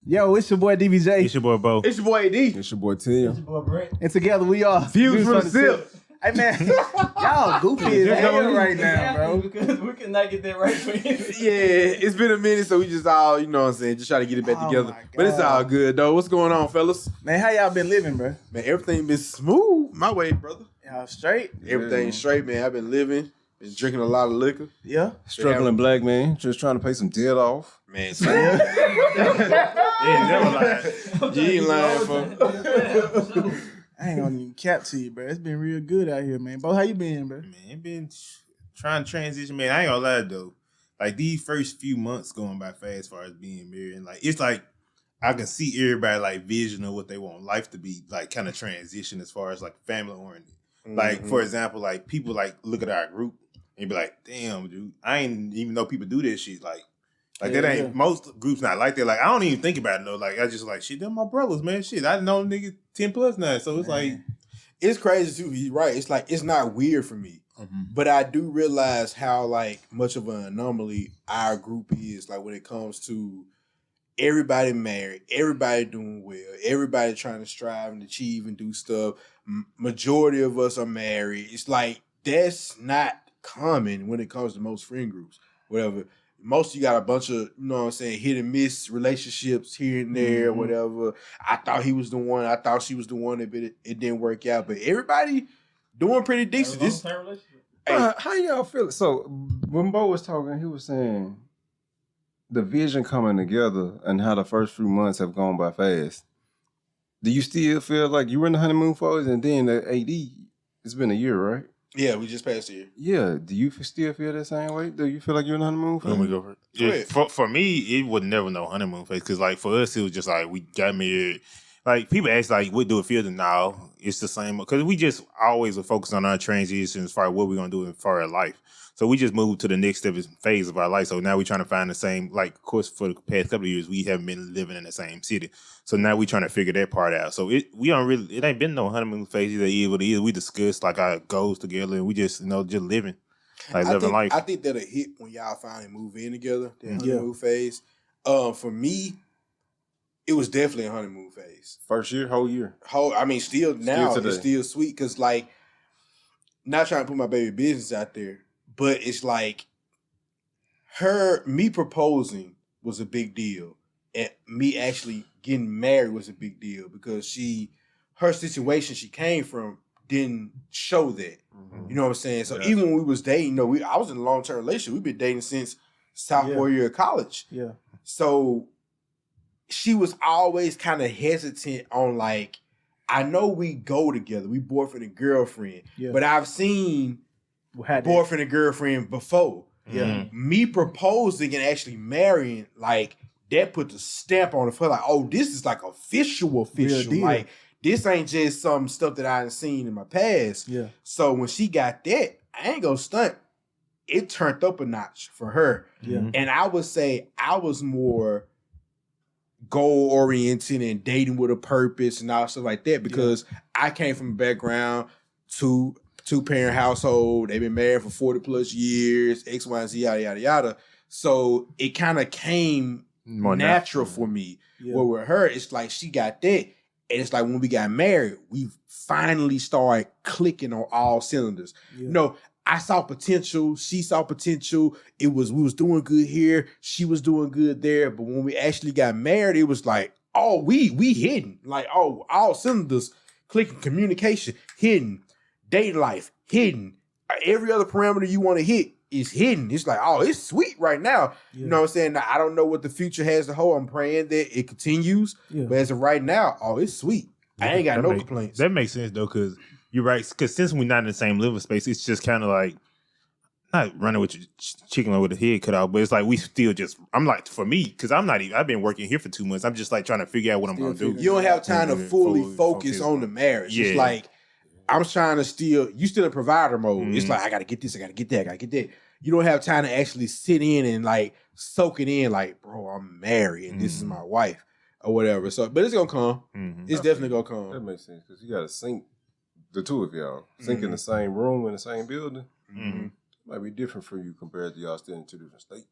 Yo, it's your boy DBJ. It's your boy Bo. It's your boy AD. It's your boy Tim. It's your boy Brett. And together we are Views from the Sip. Hey man, y'all goofy as hell right now, bro. Because we could not get that right for you. Yeah, it's been a minute, so we just all, you know what I'm saying, just try to get it back together. My But it's God. all good, though. What's going on, fellas? Man, how y'all been living, bro? Man, everything been smooth my way, brother. Y'all straight? Everything's straight, man. I've been living, been drinking a lot of liquor. Yeah. Struggling black man, just trying to pay some debt off. Man, Yeah, never lied. you ain't lying, for. I ain't gonna even cap to you, bro. It's been real good out here, man. Bo, how you been, bro? Man, it been trying to transition, man. I ain't gonna lie though. Like these first few months going by fast as far as being married, and like it's like I can see everybody like vision of what they want life to be, like kind of transition as far as like family oriented. Like for example, like people like look at our group and be like, "Damn, dude, I ain't even know people do this shit." Like that ain't most groups not like that. Like I don't even think about it though. Like I just like shit. They're my brothers, man. Shit, I know niggas 10 plus now, so it's like It's crazy, too. He's right. It's like, it's not weird for me. But I do realize how, like, much of an anomaly our group is, like, when it comes to everybody married, everybody doing well, everybody trying to strive and achieve and do stuff. Majority of us are married. It's like, that's not common when it comes to most friend groups, whatever. Most of you got a bunch of, you know what I'm saying, hit and miss relationships here and there, whatever. I thought he was the one. I thought she was the one, but it didn't work out. But everybody doing pretty decent. This, How y'all feel? So when Bo was talking, he was saying the vision coming together and how the first few months have gone by fast. Do you still feel like you were in the honeymoon phase and then the AD? It's been a year, right? yeah, we just passed here. Yeah. Do you still feel that same way? Do you feel like you're in the honeymoon phase? let me go for it. Yeah, for me, it would never know honeymoon phase because like for us, it was just like we got married. Like people ask like, what do it feel? Now it's the same because we just always were focused on our transitions as far as what we're gonna do in far as life. So we just moved to the next phase of our life. So now we're trying to find the same, like, of course, for the past couple of years, we haven't been living in the same city. So now we're trying to figure that part out. So it ain't been no honeymoon phase either. We discussed like our goals together and we just, just living, living life. I think that'll hit when y'all finally move in together, the honeymoon phase. For me, it was definitely a honeymoon phase. First year, whole year. Still now, today. it's still sweet because, like, not trying to put my baby business out there, but it's like me proposing was a big deal. And me actually getting married was a big deal because her situation she came from didn't show that. You know what I'm saying? So even when we was dating, I was in a long-term relationship. We've been dating since sophomore year of college. Yeah. So she was always kind of hesitant on, like, I know we go together. We boyfriend and girlfriend. Yeah. But I've seen boyfriend and girlfriend before. Yeah. Me proposing and actually marrying, like, that put the stamp on it for like, oh, this is like official. Like, this ain't just some stuff that I ain't seen in my past. Yeah. So when she got that, I ain't gonna stunt. It turned up a notch for her. Yeah. And I would say I was more goal oriented and dating with a purpose and all stuff like that because I came from a background two-parent household. They've been married for 40 plus years, X, Y, and Z, yada, yada, yada. So it kind of came more natural for me. Yeah. Where with her, it's like she got that. And it's like when we got married, we finally started clicking on all cylinders. Yeah. I saw potential. She saw potential. We was doing good here. She was doing good there. But when we actually got married, it was like, oh, we hidden. Like, oh, all cylinders clicking, communication, hidden, dating life, hidden. Every other parameter you want to hit is hidden. It's like, oh, it's sweet right now. Yeah. You know what I'm saying? Now, I don't know what the future has to hold. I'm praying that it continues. Yeah. But as of right now, oh, it's sweet. I ain't got no complaints. That makes sense, though, because you're right. Because since we're not in the same living space, it's just kind of like, not running with your chicken with the head cut out, but it's like we still just, I'm like, for me, because I've been working here for 2 months. I'm just like trying to figure out what I'm going to do. You don't have time to fully focus on the marriage. Yeah. It's like, I'm trying to you still in provider mode. It's like, I got to get this, I got to get that, I got to get that. You don't have time to actually sit in and like soak it in like, bro, I'm married and this is my wife or whatever. So, but it's going to come. It's definitely going to come. That makes sense because you got to sync the two of y'all. Sync in the same room, in the same building. Might be different for you compared to y'all still in two different states.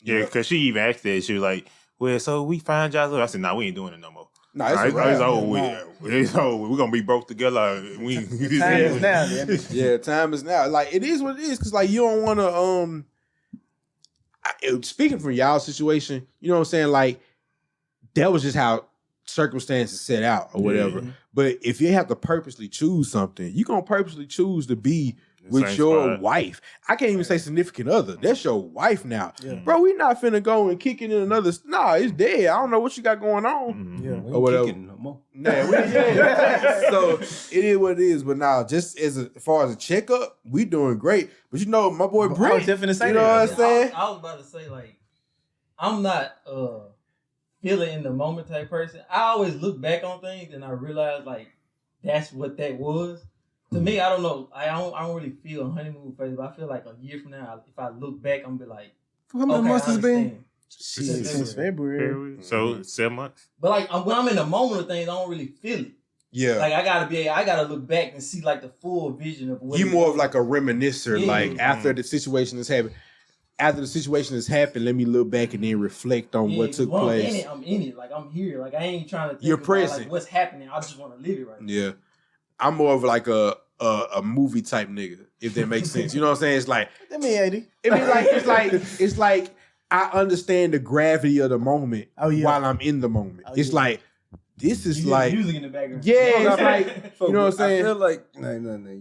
Yeah, because she even asked that. She was like, well, so we find jobs. I said, nah, we ain't doing it no more. No, it's It's over with. It's over. We're gonna be broke together. Time is now, man. Yeah, time is now. Like it is what it is, because like you don't want to. Speaking from y'all situation, you know what I'm saying? Like that was just how circumstances set out or whatever. Yeah. But if you have to purposely choose something, you gonna purposely choose to be with Same your spot. wife. I can't even say significant other. That's your wife now. Yeah. Bro, we not finna go and kick it in another. Nah, it's dead. I don't know what you got going on. Mhm. Yeah. We Or whatever. ain't kicking no more. Nah, so it is what it is. But now, just as far as a checkup, we doing great. But you know, my boy I was Brent, just finna say you know that. what I'm saying? I was about to say, like, I'm not feeling in the moment type person. I always look back on things and I realize like that's what that was. To me, I don't know. I don't really feel a honeymoon phase, but I feel like a year from now, if I look back, I'm gonna be like, How many okay, months I has it been? understand. Shit, since February. So 7 months. But like when I'm in the moment of things, I don't really feel it. Yeah. Like I gotta look back and see like the full vision of what You it more was. of like a reminiscer, Yeah. like after the situation has happened. After the situation has happened, let me look back and then reflect on what took when place. I'm in it. Like I'm here. Like I ain't trying to think You're about present. like what's happening. I just want to live it right now. Yeah. I'm more of like a movie type nigga, if that makes sense. You know what I'm saying? It's like Let me 80. it's like I understand the gravity of the moment Yeah. while I'm in the moment. Oh, it's yeah. like this is You hear like music in the background. yeah, it's like you know what I'm saying? I feel like no.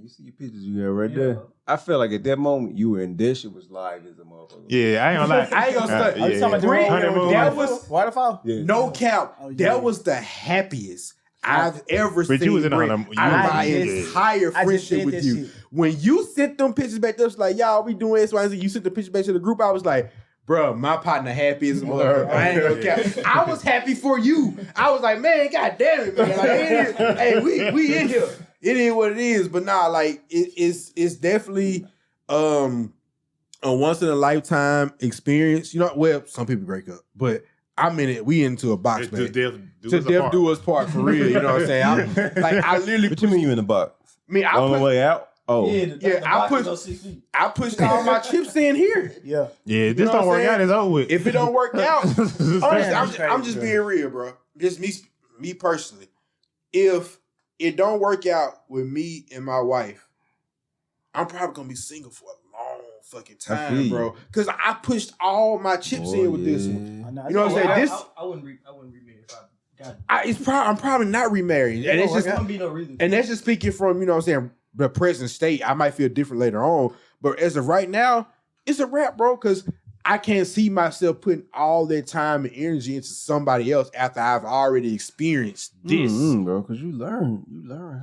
You see your pictures you got right Yeah. there. I feel like at that moment you were in there. Shit was live as a motherfucker. Yeah, I ain't gonna lie. I ain't gonna stunt. Are you talking about the Brent, Honeymoon. that was Waterfall? Yeah. no cap. Oh, yeah. That was the happiest I've ever But seen. you was in a Brent honeymoon. out of I my just- entire I just friendship did with that you. shit. When you sent them pictures back, that's like, y'all, we doing X, Y, and Z. You sent the pictures back to the group. I was like, bro, my partner happy as a motherfucker. I ain't gonna cap. I was happy for you. I was like, man, god damn it, man. Like, it is, hey, we in here. It is what it is. But nah, like it's definitely a once in a lifetime experience. You know, well, some people break up, but I'm in it. We into a box, To man. death To death do us part for real. You know what I'm saying? I literally. What you mean you in the box? I mean, On the way out? Oh. Yeah, Yeah, I box put- is on 6 feet. I pushed all my chips in here. Yeah. Yeah, know this what don't I'm work saying? out. It's over with. If it don't work out, honestly, That's I'm just crazy, being real, bro. Just me personally. If it don't work out with me and my wife, I'm probably gonna be single for a long fucking I feel time, you. bro. Because I pushed all my chips in with this one. I know. You know what I'm saying? This I wouldn't remarry if I got it. I'm probably not remarried, and it's There just wouldn't be no reason. and that's just speaking from, you know what I'm saying, the present state. I might feel different later on, but as of right now, it's a wrap, bro, because I can't see myself putting all that time and energy into somebody else after I've already experienced this. bro, because you learn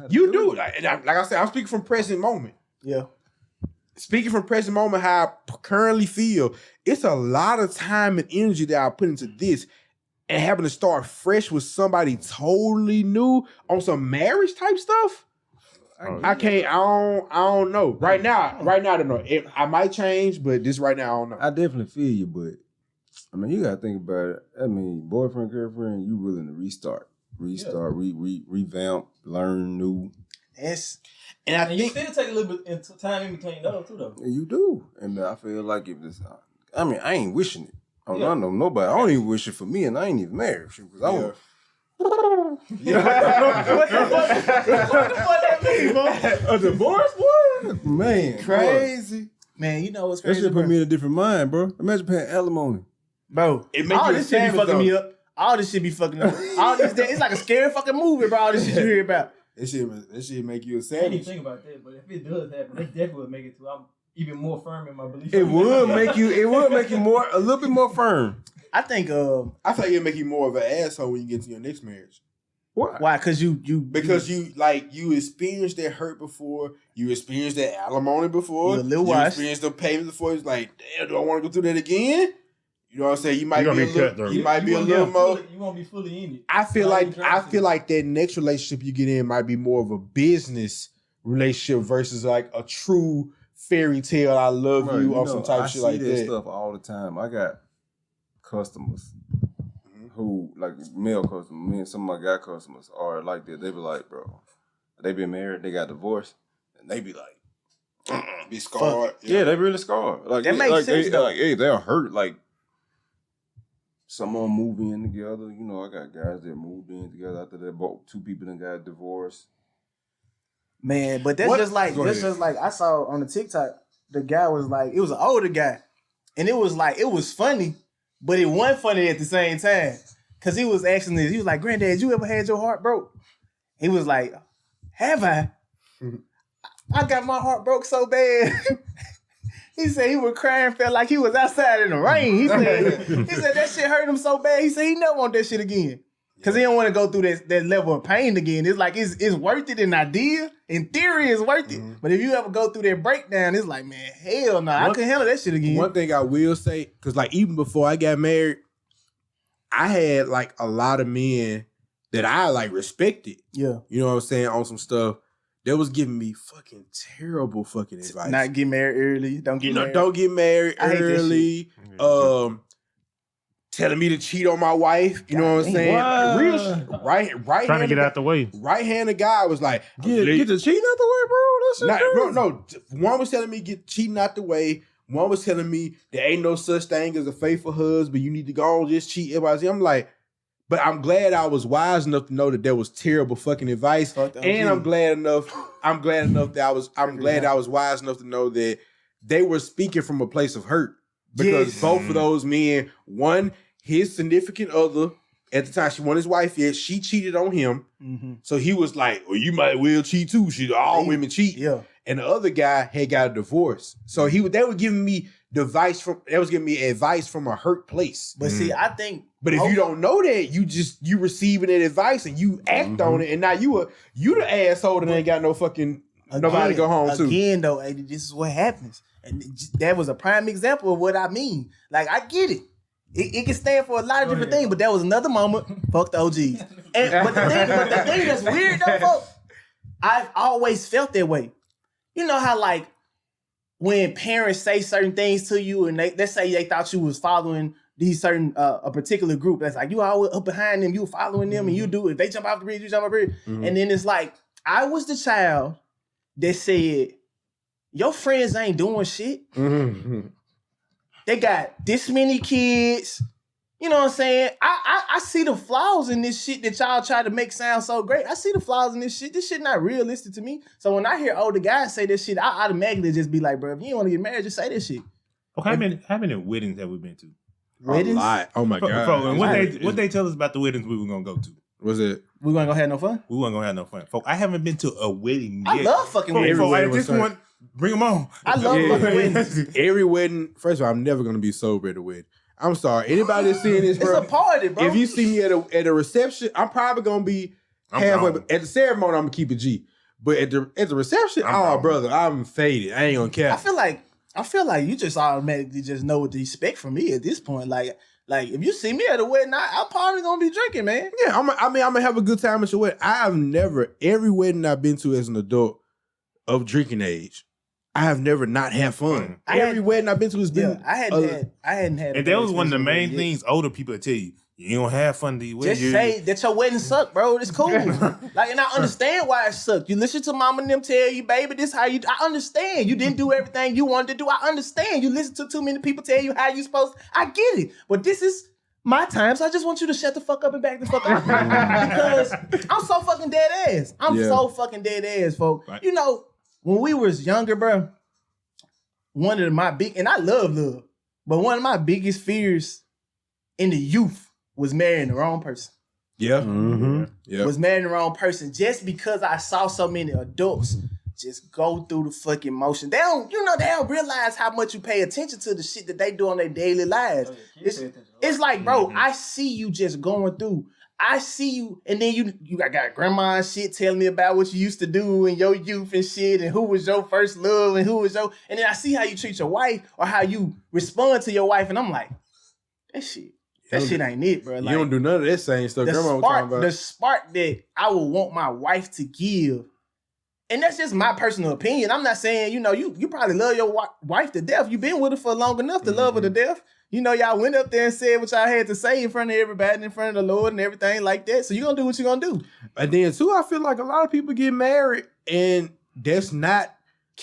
how to You do. it. Like I said, I'm speaking from present moment. Yeah. Speaking from present moment, how I currently feel, it's a lot of time and energy that I put into this, and having to start fresh with somebody totally new on some marriage type stuff. I can't. I don't know. Right now, I don't know. I might change, but this right now, I don't know. I definitely feel you, but I mean, you gotta think about it. I mean, boyfriend, girlfriend, you willing to revamp, learn new. It's And I And you think still take a little bit of time in between those too, though. And you do, and I feel like if this, I mean, I ain't wishing it. I Yeah. don't know nobody. I don't even wish it for me, and I ain't even married. Because I want. What the fuck that mean, bro? A divorce, boy? Man, crazy, man, you know what's That crazy, shit bro? put me in a different mind, bro. Imagine paying alimony. Bro, It make all you this shit be savage, fucking though. me up. All this shit be fucking up. All this, it's like a scary fucking movie, bro. All this shit you hear about. That shit make you a I didn't even savage. think about that, but if it does happen, it definitely would make it to. I'm even more firm in my belief. It would make you. It would make you more, a little bit more firm. I think, I feel like it'll make you more of an asshole when you get to your next marriage. Why? why? Because you Because you experienced that hurt before, you experienced that alimony before, You're a little you washed. experienced the payments before. It's like, damn, do I want to go through that again? You know what I'm saying? You might You're be a gonna be little, cutthroat. you might be a won't little more. You won't be fully in it. I feel Like, like you trying to- that next relationship you get in might be more of a business relationship versus like a true fairy tale. I love Bro, you or some type I shit see like that. stuff all the time. I got customers Mhm. who, like male customers, me and some of my guy customers are like that. They be like, bro, they been married, they got divorced, and they be like, Be scarred. yeah, they really scarred. Like That makes like, sense, they, though. like, hey, they're hurt. Like some of them move in together. You know, I got guys that moved in together after that. Both two people that got divorced. Man, but that's just like I saw on the TikTok. The guy was like, it was an older guy, and it was like it was funny, but it wasn't funny at the same time. Cause he was asking this. He was like, "Granddad, you ever had your heart broke?" He was like, "Have I? I got my heart broke so bad." He said he was crying, felt like he was outside in the rain. He said that shit hurt him so bad. He said he never want that shit again. Cause he don't want to go through that level of pain again. It's like it's worth it in idea. In theory, it's worth it. But if you ever go through that breakdown, it's like, man, hell no, I couldn't handle that shit again. One thing I will say, cause like even before I got married, I had like a lot of men that I like respected. Yeah. You know what I'm saying? On some stuff that was giving me fucking terrible fucking advice. Not get married early. Don't get married. Don't get married early. Telling me to cheat on my wife. You know what I'm saying? What? Real shit. Right. Trying to get out the way. Right-handed guy was like, Get the cheating out the way, bro. That's crazy. No. One was telling me get cheating out the way. One was telling me there ain't no such thing as a faithful husband. You need to go on just cheat. Everybody. I'm like, but I'm glad I was wise enough to know that was terrible fucking advice. And I'm glad enough that I was wise enough to know that they were speaking from a place of hurt. Because both of those men, one, his significant other, at the time she wasn't his wife yet, she cheated on him. Mm-hmm. So he was like, well, you might well cheat too. All women cheat. Yeah. And the other guy had got a divorce. So they were giving me advice from a hurt place. But see, I think if you don't know that, you receiving that advice and you act on it, and now you the asshole that ain't got no fucking nobody to go home to. Again though, Eddie, this is what happens. And that was a prime example of what I mean. Like, I get it. It can stand for a lot of different things, but that was another moment. Fuck the OGs. But the thing that's weird though, folks, I've always felt that way. You know how like when parents say certain things to you and let's say they thought you was following these certain a particular group, that's like you always up behind them, you following them, and you do if they jump off the bridge, you jump off the bridge. And then it's like I was the child that said, your friends ain't doing shit. Mm-hmm. They got this many kids. You know what I'm saying? I see the flaws in this shit that y'all try to make sound so great. I see the flaws in this shit. This shit not realistic to me. So when I hear older guys say this shit, I automatically just be like, bro, if you don't want to get married, just say this shit. Okay, how many weddings have we been to? Weddings? A lot. Oh my God. And what they tell us about the weddings we were gonna go to? Was it? We weren't gonna have no fun? We weren't gonna have no fun. Folks, I haven't been to a wedding yet. I love fucking weddings. At this point, bring them on. I love fucking weddings. Every wedding, first of all, I'm never going to be sober at a wedding. I'm sorry. Anybody that's seeing this, bro. It's a party, bro. If you see me at a reception, I'm probably going to be halfway. At the ceremony, I'm going to keep it G. But at the reception, brother, I'm faded. I ain't going to care. I feel like you just automatically just know what to expect from me at this point. Like if you see me at a wedding, I'm probably going to be drinking, man. Yeah, I'm going to have a good time at your wedding. Every wedding I've been to as an adult of drinking age, I have never not had fun. Every wedding I've been to has been. I hadn't had. And that was one of the main things older people tell you. You don't have fun to your wedding. Just say that your wedding sucked, bro. It's cool. And I understand why it sucked. You listen to mama and them tell you, baby, this how you. I understand. You didn't do everything you wanted to do. I understand. You listen to too many people tell you how you supposed. I get it. But this is my time, so I just want you to shut the fuck up and back the fuck up. Because I'm so fucking dead ass. So fucking dead ass, folks. Right. You know, when we was younger, bro, one of my and I love, but one of my biggest fears in the youth was marrying the wrong person. Yeah. Mm-hmm. Yeah. Was marrying the wrong person just because I saw so many adults just go through the fucking motion. They don't realize how much you pay attention to the shit that they do on their daily lives. It's like, bro, I see you just going through. I see you, and then you got grandma and shit telling me about what you used to do in your youth and shit, and who was your first love, and and then I see how you treat your wife or how you respond to your wife, and I'm like, that shit ain't it, bro. Like, you don't do none of that same stuff grandma was talking about. The spark that I would want my wife to give, and that's just my personal opinion. I'm not saying, you probably love your wife to death. You've been with her for long enough to love her to death. Y'all went up there and said what y'all had to say in front of everybody, in front of the Lord and everything like that. So you're going to do what you're going to do. And then, too, I feel like a lot of people get married and that's not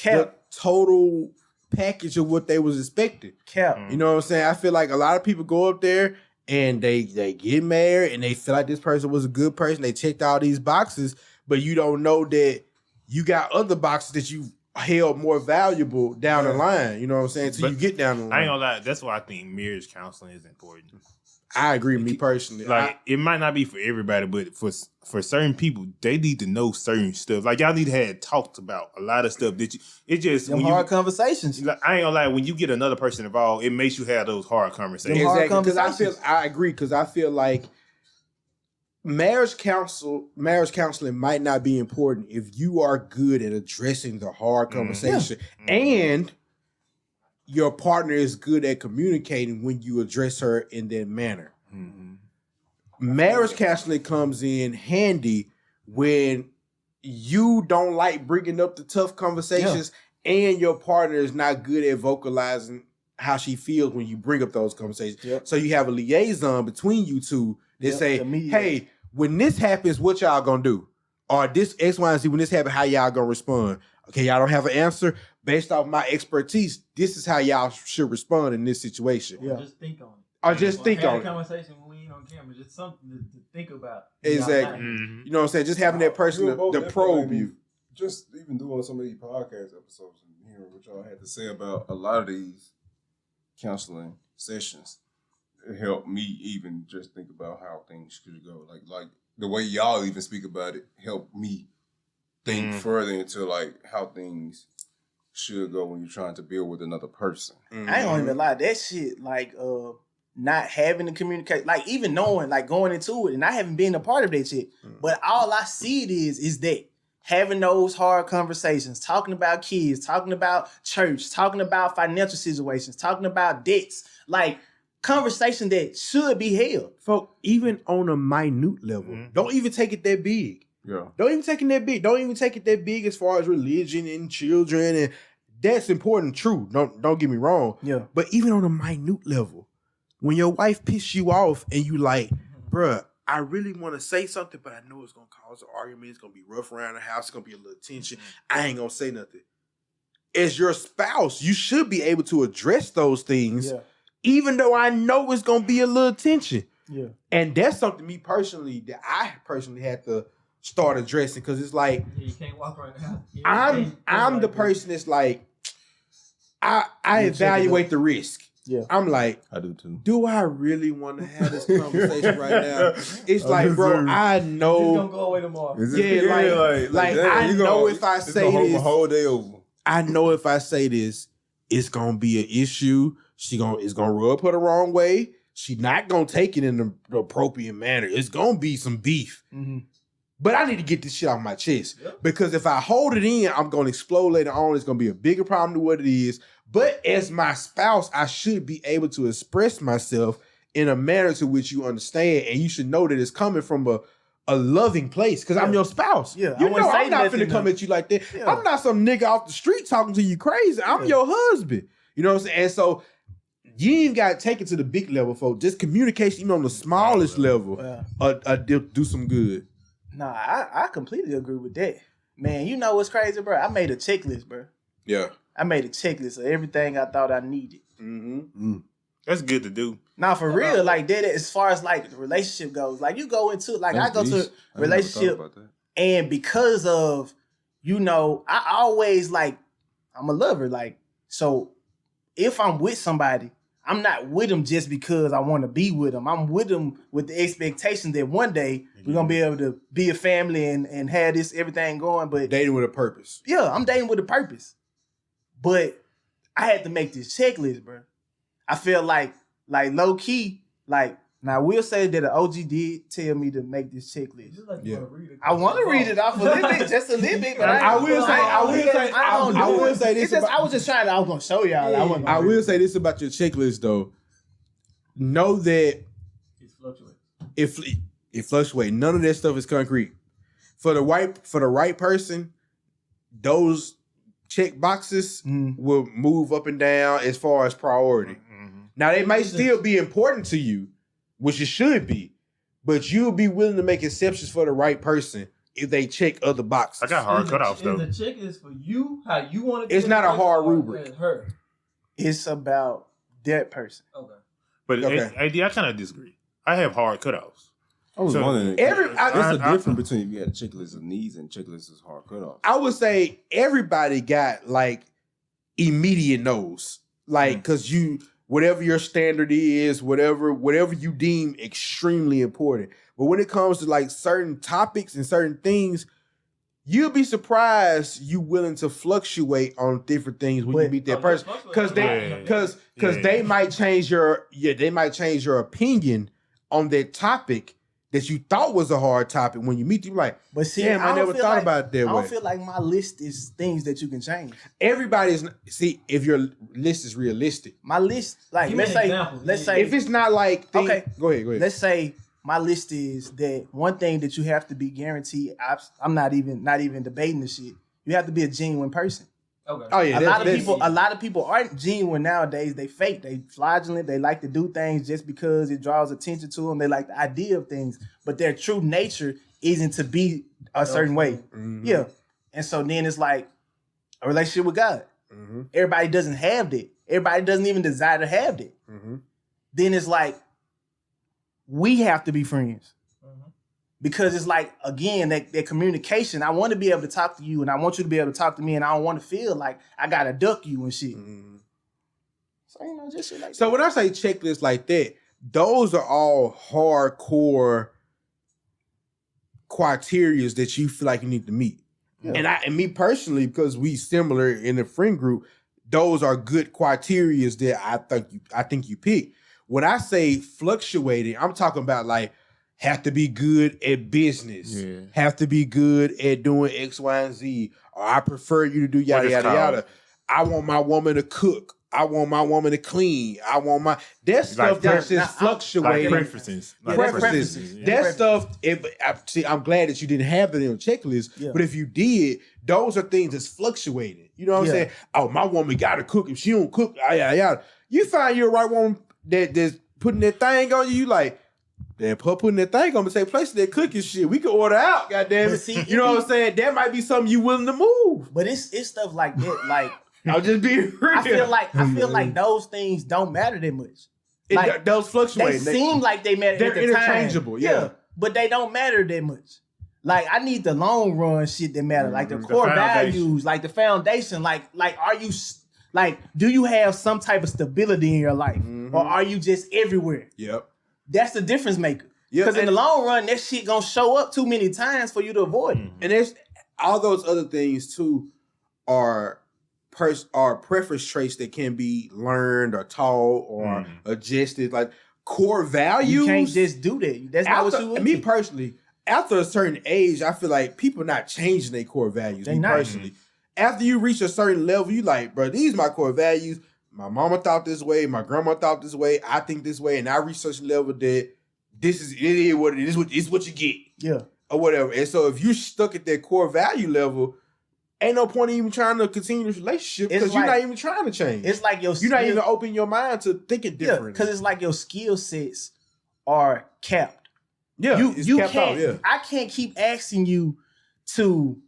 the total package of what they was expecting. Cap. You know what I'm saying? I feel like a lot of people go up there and they get married and they feel like this person was a good person. They checked all these boxes, but you don't know that you got other boxes that you held more valuable down the line. You know what I'm saying? Till you get down the line. I ain't gonna lie. That's why I think marriage counseling is important. I agree with me personally. Like it might not be for everybody, but for certain people, they need to know certain stuff. Like y'all need to have talked about a lot of stuff that it just them hard conversations. Like, I ain't gonna lie, when you get another person involved, it makes you have those hard conversations. Exactly. Because I agree, because I feel like marriage counseling might not be important if you are good at addressing the hard conversation and your partner is good at communicating when you address her in that manner. Mm-hmm. Marriage counseling comes in handy when you don't like bringing up the tough conversations and your partner is not good at vocalizing how she feels when you bring up those conversations. Yep. So you have a liaison between you two that say, hey, when this happens, what y'all gonna do? Or this X, Y, and Z, when this happens, how y'all gonna respond? Okay, y'all don't have an answer. Based off my expertise, this is how y'all should respond in this situation. Or just think on it. Or just think on it. Conversation when we ain't on camera, just something to think about. Exactly. You know what I'm saying? Just having that person to probe you. Just even doing some of these podcast episodes and hearing what y'all had to say about a lot of these counseling sessions, it helped me even just think about how things could go. Like the way y'all even speak about it helped me think further into like how things should go when you're trying to build with another person. I ain't gonna even lie, that shit, like not having to communicate, like even knowing, like going into it, and I haven't been a part of that shit, but all I see it is that having those hard conversations, talking about kids, talking about church, talking about financial situations, talking about debts, like conversation that should be held. Folks, even on a minute level, don't even take it that big. Yeah. Don't even take it that big. Don't even take it that big as far as religion and children, and that's important, true. Don't get me wrong. Yeah. But even on a minute level, when your wife pisses you off and you like, bruh, I really want to say something, but I know it's gonna cause an argument. It's gonna be rough around the house. It's gonna be a little tension. I ain't gonna say nothing. As your spouse, you should be able to address those things, even though I know it's gonna be a little tension. Yeah. And that's something that I personally had to start addressing, because it's like you can't walk around the house. I'm the person that's like, I evaluate the risk. Yeah. I'm like, I do too. Do I really want to have this conversation right now? It's like, bro, I know. It's gonna go away tomorrow. Like I know if I say this, my whole day over. I know if I say this, it's gonna be an issue. It's gonna rub her the wrong way. She not gonna take it in the appropriate manner. It's gonna be some beef. Mm-hmm. But I need to get this shit off my chest. Because if I hold it in, I'm going to explode later on. It's going to be a bigger problem than what it is. But as my spouse, I should be able to express myself in a manner to which you understand. And you should know that it's coming from a loving place, because I'm your spouse. Yeah, you know I'm not finna come at you like that. Yeah. I'm not some nigga off the street talking to you crazy. I'm your husband. You know what I'm saying? And so you ain't got to take it to the big level, folks. Just communication, even on the smallest level, do some good. Nah, I completely agree with that. Man, you know what's crazy, bro? I made a checklist, bro. Yeah. I made a checklist of everything I thought I needed. That's good to do. Now, for real, like that, as far as like the relationship goes, like you go into, like I go to a relationship, and because of, you know, I always like, I'm a lover. Like, so if I'm with somebody, I'm not with them just because I want to be with them. I'm with them with the expectation that one day we're going to be able to be a family and have this everything going. But dating with a purpose. Yeah, I'm dating with a purpose. But I had to make this checklist, bro. I feel like low key, like, now we'll say that an OG did tell me to make this checklist. I want to read it off a little bit, just a little bit. But I will say this. I was just trying to, I was going to show y'all. I will say this about your checklist, though. Know that it fluctuates. None of that stuff is concrete. For the right person, those check boxes will move up and down as far as priority. Now, they might still be important to you, which it should be, but you'll be willing to make exceptions for the right person if they check other boxes. I got hard cutoffs though. The check is for you, how you want to. It's not a hard rubric. Her. It's about that person. Okay. But I kind of disagree. I have hard cutoffs. I was wondering. It's a difference between if you had a checklist of needs and checklist of hard cutoffs. I would say everybody got like immediate no's, like because whatever your standard is, whatever you deem extremely important. But when it comes to like certain topics and certain things, you'll be surprised you willing to fluctuate on different things when you meet that person, because they might change your opinion on that topic that you thought was a hard topic. When you meet them, like, but see, damn, I never thought about it that way. I don't feel like my list is things that you can change. Everybody's if your list is realistic. My list, like, let's say if it's not like okay, go ahead. Let's say my list is that one thing that you have to be guaranteed. I'm not even debating the shit. You have to be a genuine person. Okay. Oh yeah, a lot of people aren't genuine nowadays. They fake. They fraudulent. They like to do things just because it draws attention to them. They like the idea of things, but their true nature isn't to be a certain way. Mm-hmm. Yeah, and so then it's like a relationship with God. Mm-hmm. Everybody doesn't have that. Everybody doesn't even desire to have that. Mm-hmm. Then it's like we have to be friends. Because it's like, again, that communication. I want to be able to talk to you, and I want you to be able to talk to me, and I don't want to feel like I gotta duck you and shit. Mm-hmm. So just shit like. So when I say checklists like that, those are all hardcore criteria that you feel like you need to meet. Yeah. And me personally, because we similar in the friend group, those are good criteria that I think you pick. When I say fluctuating, I'm talking about like, have to be good at business. Yeah. Have to be good at doing X, Y, and Z. Or I prefer you to do yada, yada, yada. I want my woman to cook. I want my woman to clean. I want my... That stuff that's just fluctuating. Like preferences. That stuff... I'm glad that you didn't have it on a checklist. Yeah. But if you did, those are things that's fluctuating. You know what I'm saying? Oh, my woman got to cook. If she don't cook, yada, yada. You find your right woman that's putting that thing on you, you like... Then putting that thing on the same place that cooking shit. We can order out, goddamn it. See, you know what I'm saying? That might be something you willing to move. But it's stuff like that. Like I'll just be real. I feel like those things don't matter that much. Like those fluctuate. They seem like they matter. They're interchangeable. Yeah, but they don't matter that much. Like I need the long run shit that matter. Like the core values, like the foundation. Like are you like do you have some type of stability in your life, or are you just everywhere? Yep. That's the difference maker. Because in the long run, that shit gonna show up too many times for you to avoid it. And there's all those other things too are preference traits that can be learned or taught or adjusted. Like core values. You can't just do that. That's not what you. Me personally, after a certain age, I feel like people not changing their core values. Me personally, after you reach a certain level, you like, bro, these are my core values. My mama thought this way. My grandma thought this way. I think this way. And I reached such a level that it is what it is. It's what you get. Yeah. Or whatever. And so if you're stuck at that core value level, ain't no point in even trying to continue this relationship because you're not even trying to change. It's like you're not even opening your mind to thinking differently. Because it's like your skill sets are capped. Yeah. You can't. I can't keep asking you to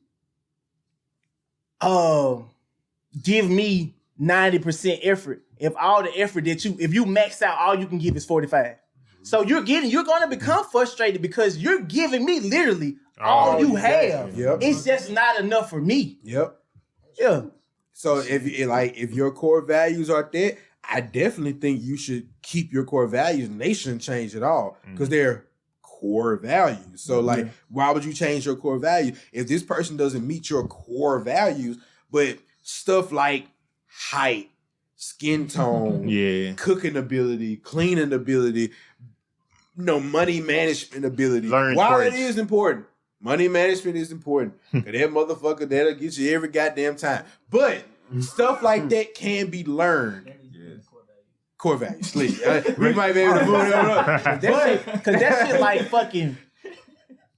give me 90% effort if all the effort if you max out, all you can give is 45. So you're going to become frustrated because you're giving me literally all you have. Yep. It's just not enough for me. Yep. Yeah. So if your core values are that, I definitely think you should keep your core values and they shouldn't change at all because they're core values. So why would you change your core value if this person doesn't meet your core values, but stuff like height, skin tone, cooking ability, cleaning ability, money management ability. While it is important, money management is important. Cause that motherfucker that'll get you every goddamn time. But stuff like that can be learned. Core values. We might be able to move it up. Because that shit like fucking.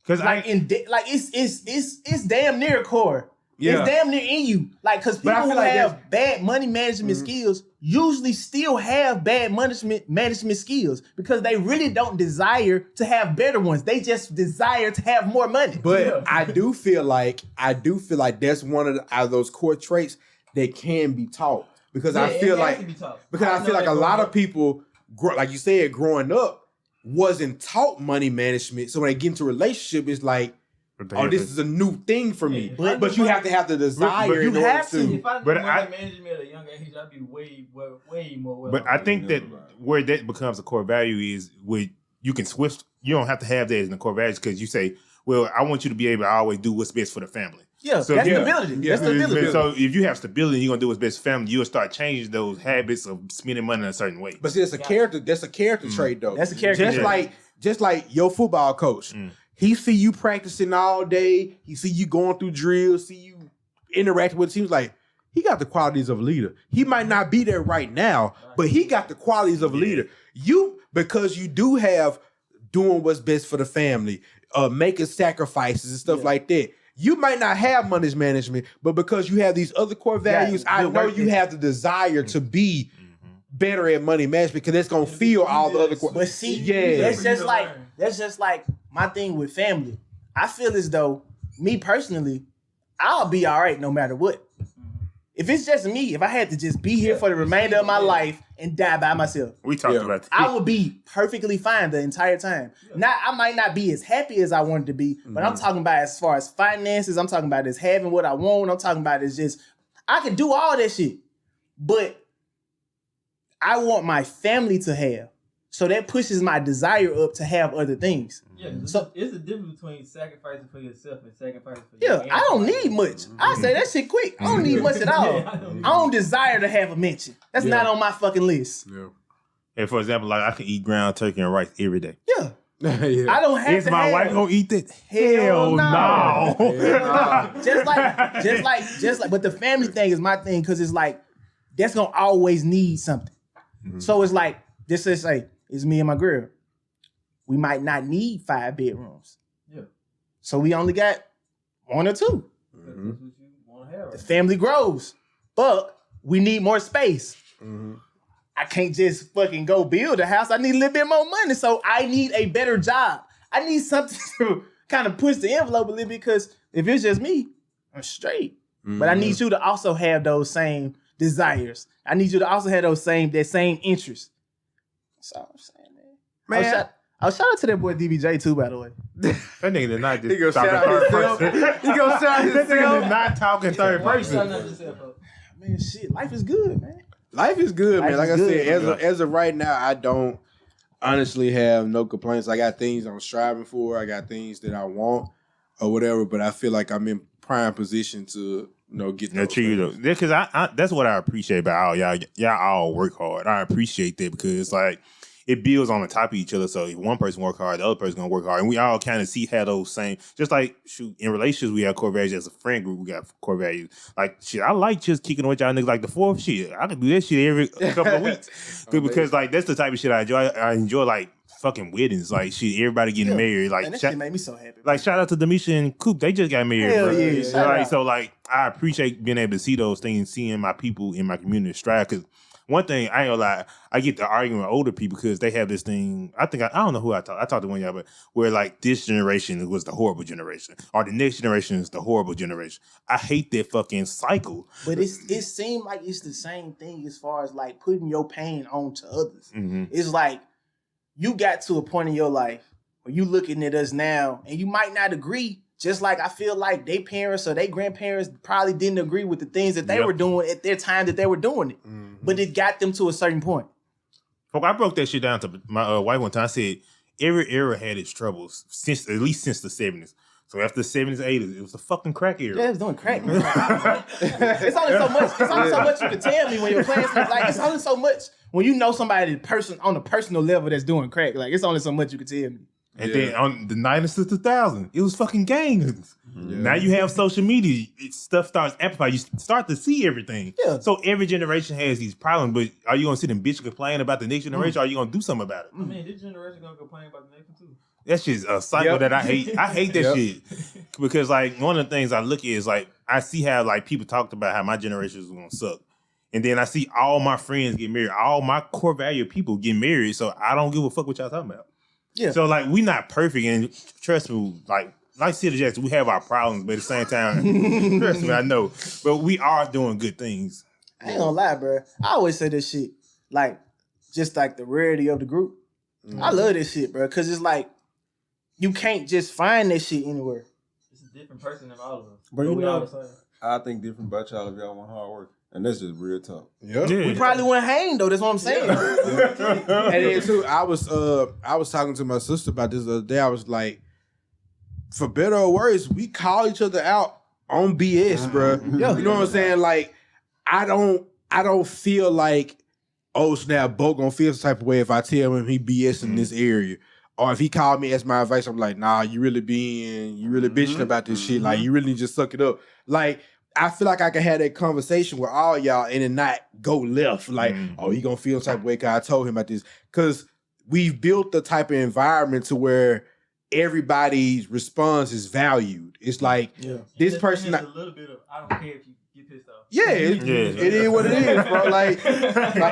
Because it's damn near core. Yeah. It's damn near in you. Like, because people who have bad money management skills usually still have bad management skills because they really don't desire to have better ones. They just desire to have more money. But I do feel like that's one of those core traits that can be taught. Because I feel like a lot of people, like you said, growing up, wasn't taught money management. So when they get into a relationship, it's like, oh, this is a new thing for me. But you have to have the desire. But you have to. If I knew money management at a young age, I'd be way more. But I think that where that becomes a core value is where you can switch. You don't have to have that as the core value because you say, well, I want you to be able to always do what's best for the family. Yeah, so that's stability. Yeah. That's stability. So if you have stability, you're gonna do what's best for family. You'll start changing those habits of spending money in a certain way. But see, it's a character. That's a character trait, though. That's a character trait. Just like your football coach. He see you practicing all day. He see you going through drills. See you interacting with teams. Like, he got the qualities of a leader. He might not be there right now, but he got the qualities of a leader. Because you do have doing what's best for the family, making sacrifices and stuff like that. You might not have money management, but because you have these other core values, I know you have the desire to be better at money management because it's gonna feel all the other core. But see, that's just like my thing with family. I feel as though, me personally, I'll be all right no matter what. If it's just me, if I had to just be here for the remainder of my life and die by myself, we talked about that. I would be perfectly fine the entire time. I might not be as happy as I wanted to be, but I'm talking about as far as finances, I'm talking about as having what I want, I'm talking about as just, I can do all that shit. But I want my family to have. So that pushes my desire up to have other things. Yeah, so it's the difference between sacrificing for yourself and sacrificing for your I don't need much. I say that shit quick. I don't need much at all. I don't desire to have a mention. That's not on my fucking list. Yeah. And for example, like I can eat ground turkey and rice every day. Yeah. I don't have to. Is my wife gonna eat that? Hell no. Just like. But the family thing is my thing because it's like that's gonna always need something. So it's like just to say it's me and my girl. We might not need 5 bedrooms. Yeah. So we only got 1 or 2. The family grows, but we need more space. I can't just fucking go build a house. I need a little bit more money. So I need a better job. I need something to kind of push the envelope a little bit because if it's just me, I'm straight. But I need you to also have those same desires. I need you to also have that same interest. That's all I'm saying, man. Shout out to that boy DBJ too, by the way. That nigga did not just talk in third person. He gonna shout himself. That nigga did not talk in third person. Man, shit, life is good, man. Life is good, man. Like I said, as of right now, I don't honestly have no complaints. I got things I'm striving for. I got things that I want or whatever, but I feel like I'm in prime position to get those things. Because I that's what I appreciate about all y'all. Y'all all work hard. I appreciate that because it's like it builds on the top of each other. So if one person work hard, the other person gonna work hard, and we all kind of see how those same. Just like in relationships, we have core values. As a friend group, we got core values. Like shit, I like just kicking with y'all niggas. Like the fourth shit, I can do that shit every couple of weeks because like that's the type of shit I enjoy. I enjoy like fucking weddings, like shit, everybody getting married. Like that shit made me so happy. Like shout out to Demisha and Coop, they just got married. Hell yeah, so like I appreciate being able to see those things, seeing my people in my community strive. Because one thing I ain't gonna lie, I get to arguing with older people because they have this thing. I don't know who I talked to one of y'all, but where like this generation was the horrible generation, or the next generation is the horrible generation. I hate that fucking cycle. But it seemed like it's the same thing as far as like putting your pain onto others. It's like you got to a point in your life where you looking at us now and you might not agree. Just like I feel like their parents or their grandparents probably didn't agree with the things that they were doing at their time that they were doing it. But it got them to a certain point. Folk, I broke that shit down to my wife one time. I said every era had its troubles, at least since the 70s. So after the 70s, 80s, it was the fucking crack era. Yeah, it was doing crack. It's only so much. It's only so much you can tell me when your classmates. Like it's only so much when you know somebody on a personal level that's doing crack. Like it's only so much you can tell me. And then on the 90s to 2000, it was fucking gangs. Now you have social media. Stuff starts amplifying. You start to see everything. Yeah. So every generation has these problems, but are you going to sit and bitch and complain about the next generation or are you going to do something about it? I mean, this generation going to complain about the next one too. That's just a cycle that I hate. I hate that shit. Because like one of the things I look at is like, I see how like people talked about how my generation is going to suck. And then I see all my friends get married. All my core value people get married. So I don't give a fuck what y'all talking about. Yeah. So like we not perfect, and trust me, like City Jackson, we have our problems, but at the same time, trust me, I know. But we are doing good things. I ain't gonna lie, bro. I always say this shit, like just like the rarity of the group. I love this shit, bro, because it's like you can't just find that shit anywhere. It's a different person than all of us. But you we know- all the same. I think different about y'all if y'all want hard work. And that's just real talk. Yep. Yeah. We probably wouldn't hang though. That's what I'm saying. And then too, I was talking to my sister about this the other day. I was like, for better or worse, we call each other out on BS, bro. Yeah. You know what I'm saying? Like, I don't feel like, oh snap, Bo gonna feel some type of way if I tell him he BS in this area. Or if he called me, ask my advice, I'm like, nah, you really bitching about this shit. Like, you really just suck it up. Like, I feel like I can have that conversation with all y'all and it not go left. Like, oh, he gonna feel some type of way because I told him about this. Because we've built the type of environment to where everybody's response is valued. It's like, this Just person... a little bit of, I don't care if you get pissed off. Yeah, it is what it is, bro. Like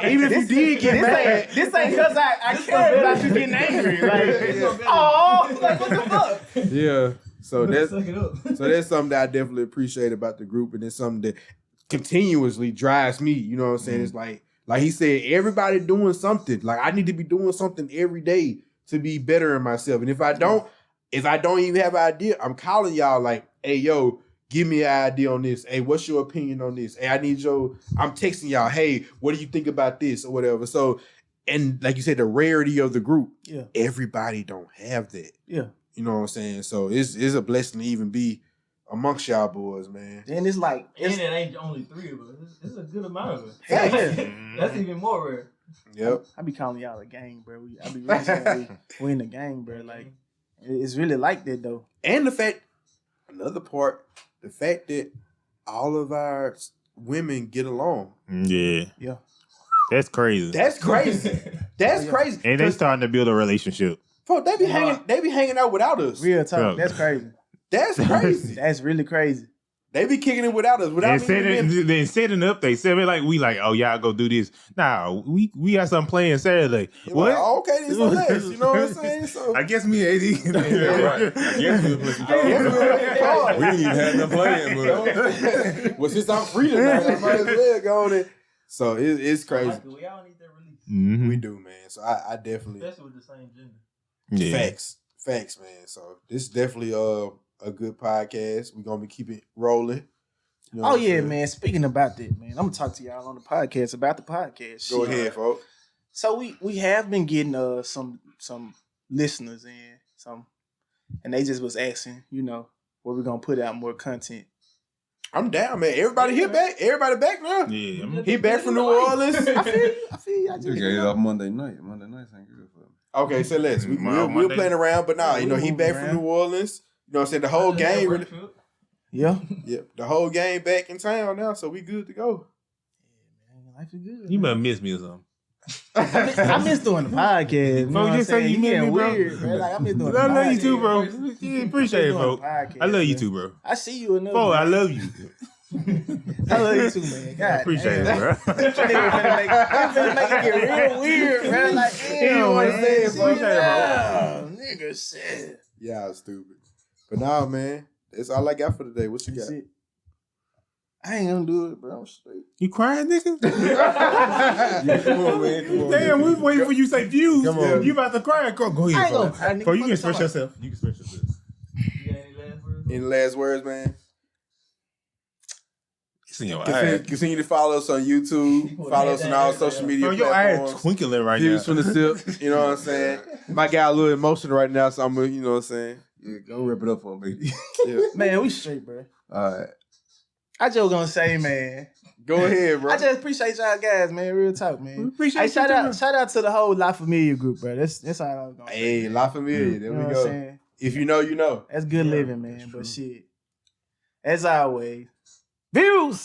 even if you did get mad, This ain't because I care about you getting angry. Like, oh, like what the fuck? yeah. So that's Suck it up. so that's something that I definitely appreciate about the group, and it's something that continuously drives me. You know what I'm saying? It's like he said, everybody doing something. Like I need to be doing something every day to be better in myself. And if I don't even have an idea, I'm calling y'all like, hey, yo, give me an idea on this. Hey, what's your opinion on this? Hey, I'm texting y'all, hey, what do you think about this or whatever? So, and like you said, the rarity of the group, everybody don't have that. Yeah. You know what I'm saying? So it's a blessing to even be amongst y'all boys, man. Then it's like, And it ain't only 3 of us. It's a good amount of us. Hell yeah. That's even more rare. Yep. I be calling y'all a gang, bro. I be really saying we in the gang, bro. Like, it's really like that, though. And the fact that all of our women get along. Yeah. Yeah. That's crazy. That's crazy. That's crazy. And they starting to build a relationship. Folks, they be hanging out without us. Real talk. Yeah. That's crazy. That's crazy. That's really crazy. They be kicking it without us. Without Then setting up, they said like we like, oh y'all go do this. Nah, we got something playing Saturday. What? Like, oh, okay, this is less. You know what I'm saying? So I guess me and AD. Right. I guess we'll play some cards. We didn't even have them playing, but well, since I'm free tonight, I might as well go on it. So it's crazy. Like, we all need that release. Mm-hmm. We do, man. So I definitely Especially with the same gender. Yeah. facts, man. So this is definitely a good podcast. We're gonna be keeping rolling. You know Oh what I'm yeah, saying? man. Speaking about that, man, I'm gonna talk to y'all on the podcast about the podcast. Go Shit. ahead, folks. So we have been getting some listeners in, and they just was asking, where we're gonna put out more content. I'm down, man. Everybody here back. Everybody back now. Yeah. He back from New Orleans. I feel you. I we just got it off Monday night. Monday nights ain't good for me. Okay, so let's we Monday. playing around, but nah, Yeah, you know we he moving back around. from New Orleans. You know what I'm saying? The whole game really. Yeah. Yep, the whole game back in town now, so we good to go. Life is good. You man. must miss me or something. I miss doing the podcast. You know Bro, what I'm just say saying? you miss getting me, bro. weird, man. Like I miss doing. I the love you podcast. too, bro. Yeah, appreciate it, Doing bro. the podcast, I love you man. too, bro. I see you enough. Bro, I man. love you. I love you too, man. God, I appreciate damn. it, bro. Nigga finna make it get real weird, bro. Like, damn, don't wanna man. say it, bro. Sit down, nigga, shit. Yeah, stupid. But nah, man, that's all I got for today. What you That's got? it. I ain't gonna do it, bro. I'm straight. You crying, nigga? Come on, man. Come on, Damn, we waiting for you to say views. Come on. You about to cry. Go I ahead, ain't bro. gonna cry, nigga. Bro, you Fuck can you express talking yourself. You can express yourself. You got any last words? Any last words, man? It's in your eye. Continue to follow us on YouTube. Follow us on all social media Bro, your eye platforms. is twinkling right now. Views from the sip. You know what I'm saying? Might get a little emotional right now, so I'm gonna, you know what I'm saying? Yeah, go rip it up for me. Yeah. Man, we straight, bro. All right. I just gonna say, man. Go ahead, bro. I just appreciate y'all guys, man. Real talk, man. We appreciate Hey, you shout too, out, shout out to the whole La Familia group, bro. That's all I was gonna say. Hey, La Familia. You There know we what I'm go. saying? If you know, you know. That's good Yeah, living, man. that's But true. shit, as always, views.